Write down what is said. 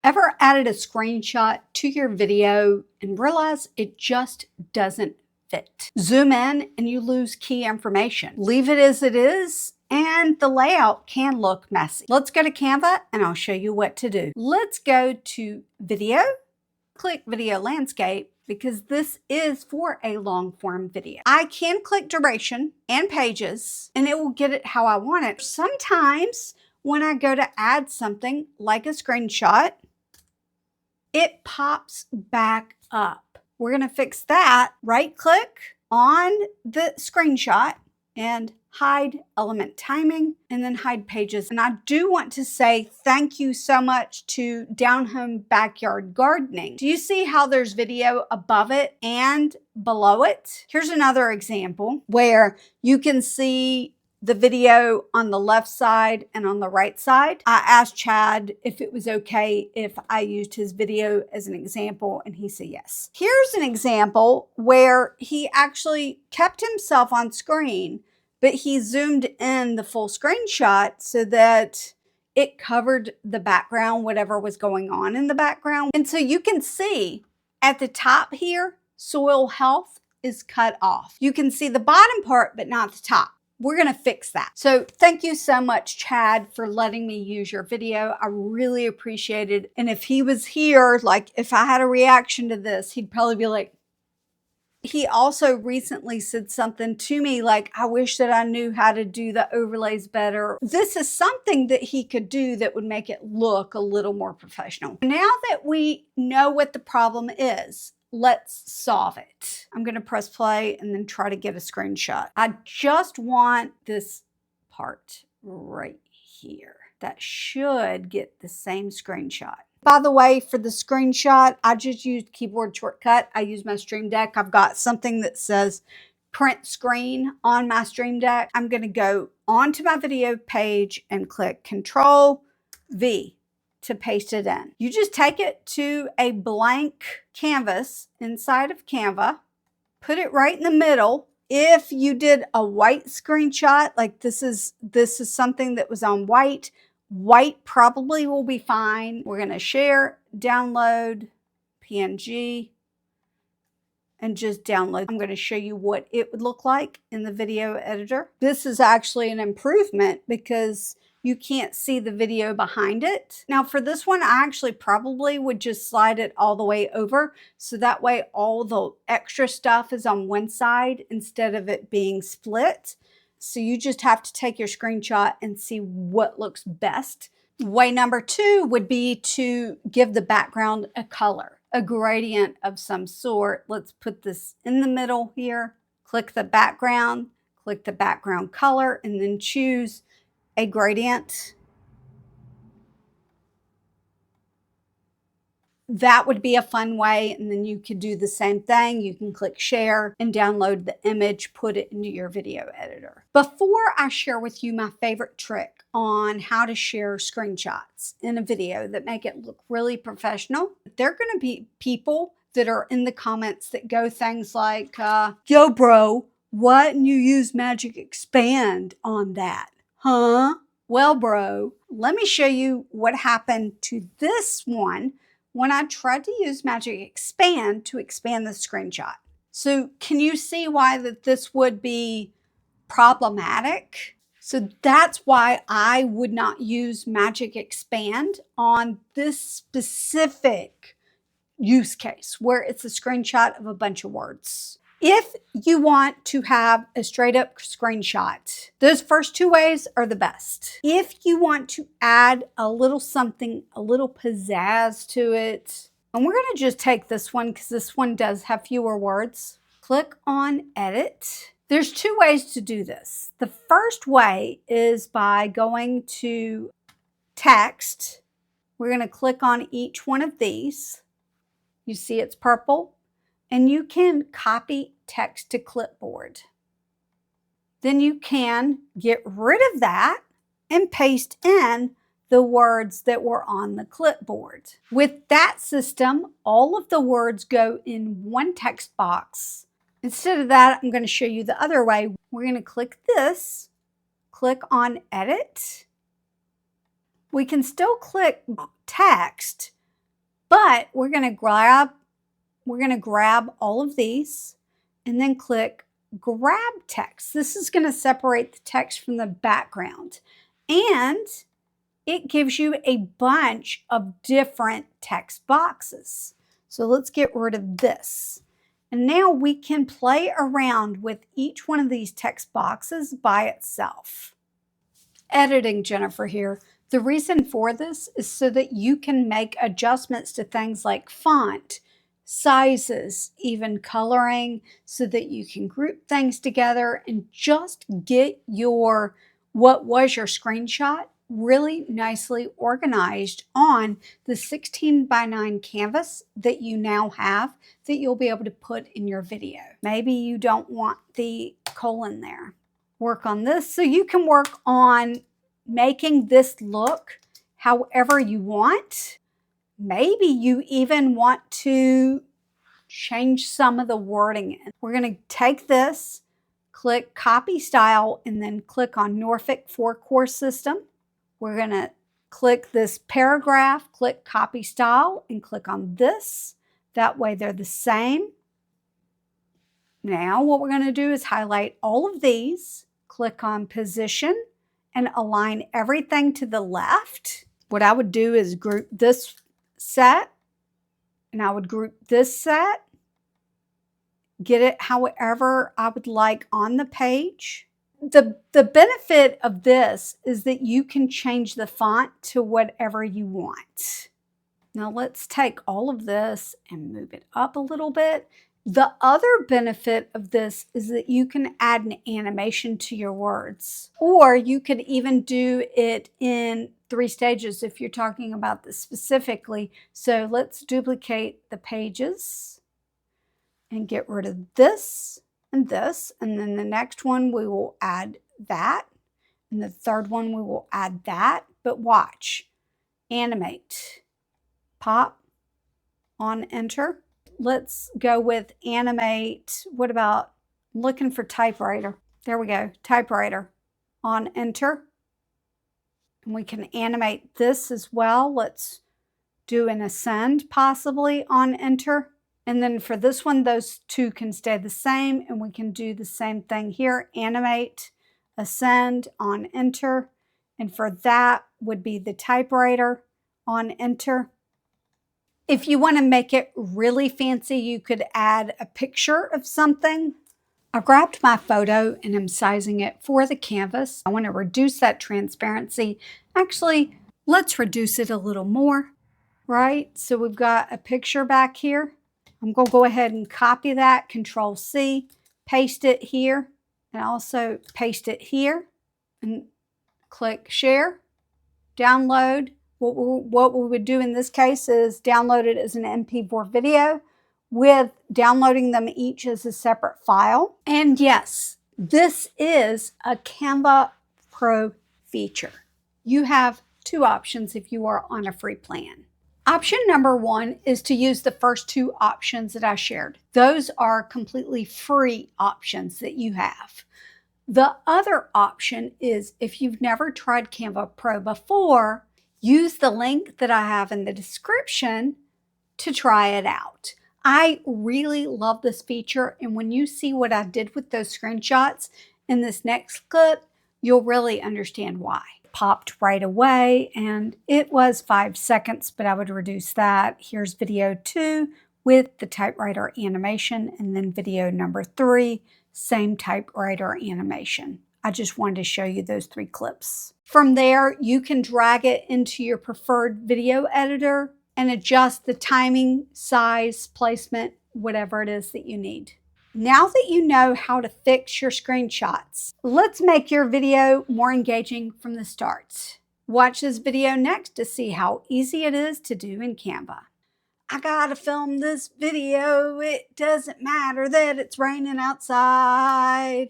Ever added a screenshot to your video and realize it just doesn't fit? Zoom in and you lose key information. Leave it as it is and the layout can look messy. Let's go to Canva and I'll show you what to do. Let's go to Video, click Video Landscape because this is for a long form video. I can click duration and pages and it will get it how I want it. Sometimes when I go to add something like a screenshot, it pops back up. We're going to fix that. Right click on the screenshot and hide element timing and then hide pages. And I do want to say thank you so much to Down Home Backyard Gardening. Do you see how there's video above it and below it? Here's another example where you can see the video on the left side and on the right side. I asked Chad if it was okay if I used his video as an example, and he said yes. Here's an example where he actually kept himself on screen, but he zoomed in the full screenshot so that it covered the background, whatever was going on in the background. And so you can see at the top here, soil health is cut off. You can see the bottom part, but not the top. We're going to fix that. So thank you so much, Chad, for letting me use your video. I really appreciate it. And if he was here, like if I had a reaction to this, he'd probably be like, he also recently said something to me like, I wish that I knew how to do the overlays better. This is something that he could do that would make it look a little more professional. Now that we know what the problem is, let's solve it. I'm going to press play and then try to get a screenshot. I just want this part right here. That should get the same screenshot. By the way, for the screenshot, I just used keyboard shortcut. I use my Stream Deck. I've got something that says print screen on my Stream Deck. I'm going to go onto my video page and click Control V to paste it in. You just take it to a blank canvas inside of Canva, put it right in the middle. If you did a white screenshot, like this is something that was on white probably will be fine. We're going to share, download, PNG, and just download. I'm going to show you what it would look like in the video editor. This is actually an improvement because you can't see the video behind it. Now for this one, I actually probably would just slide it all the way over. So that way all the extra stuff is on one side instead of it being split. So you just have to take your screenshot and see what looks best. Way number 2 would be to give the background a color, a gradient of some sort. Let's put this in the middle here. Click the background color, and then choose a gradient. That would be a fun way. And then you could do the same thing. You can click share and download the image, put it into your video editor. Before I share with you my favorite trick on how to share screenshots in a video that make it look really professional, there are going to be people that are in the comments that go things like, yo bro, why didn't you use Magic Expand on that? Huh? Well, bro, let me show you what happened to this one when I tried to use Magic Expand to expand the screenshot. So can you see why that this would be problematic? So that's why I would not use Magic Expand on this specific use case where it's a screenshot of a bunch of words. If you want to have a straight up screenshot, those first 2 ways are the best. If you want to add a little something, a little pizzazz to it, and we're going to just take this one because this one does have fewer words. Click on Edit. There's 2 ways to do this. The first way is by going to Text. We're going to click on each one of these. You see it's purple. And you can copy text to clipboard. Then you can get rid of that and paste in the words that were on the clipboard. With that system, all of the words go in one text box. Instead of that, I'm going to show you the other way. We're going to click this, click on Edit. We can still click Text, But we're going to grab all of these and then click grab text. This is going to separate the text from the background. And it gives you a bunch of different text boxes. So let's get rid of this. And now we can play around with each one of these text boxes by itself. Editing Jennifer here. The reason for this is so that you can make adjustments to things like font, sizes, even coloring, so that you can group things together and just get your what was your screenshot really nicely organized on the 16 by 9 canvas that you now have that you'll be able to put in your video. Maybe you don't want the colon there. Work on this so you can work on making this look however you want. Maybe you even want to change some of the wording in. We're going to take this, click copy style, and then click on Norfolk 4-core system. We're going to click this paragraph, click copy style, and click on this. That way they're the same. Now what we're going to do is highlight all of these, click on position, and align everything to the left. What I would do is group this set, and I would group this set, get it however I would like on the page. The benefit of this is that you can change the font to whatever you want. Now let's take all of this and move it up a little bit. The other benefit of this is that you can add an animation to your words, or you could even do it in 3 stages if you're talking about this specifically. So let's duplicate the pages and get rid of this, and then the next one we will add that, and the third one we will add that. But watch, animate, pop, on enter. Let's go with animate. What about looking for typewriter? There we go, typewriter, on enter. And we can animate this as well. Let's do an ascend possibly on enter. And then for this one, those two can stay the same, and we can do the same thing here. Animate, ascend, on enter. And for that would be the typewriter, on enter. If you want to make it really fancy, you could add a picture of something. I grabbed my photo and I'm sizing it for the canvas. I want to reduce that transparency. Actually, let's reduce it a little more, right? So we've got a picture back here. I'm going to go ahead and copy that, Control C, paste it here, and also paste it here, and click share, download. What we would do in this case is download it as an MP4 video with downloading them each as a separate file. And yes, this is a Canva Pro feature. You have 2 options if you are on a free plan. Option number 1 is to use the first 2 options that I shared. Those are completely free options that you have. The other option is, if you've never tried Canva Pro before, use the link that I have in the description to try it out. I really love this feature, and when you see what I did with those screenshots in this next clip, you'll really understand why. It popped right away, and it was 5 seconds, but I would reduce that. Here's video 2 with the typewriter animation, and then video number 3, same typewriter animation. I just wanted to show you those 3 clips. From there, you can drag it into your preferred video editor and adjust the timing, size, placement, whatever it is that you need. Now that you know how to fix your screenshots, let's make your video more engaging from the start. Watch this video next to see how easy it is to do in Canva. I gotta film this video. It doesn't matter that it's raining outside.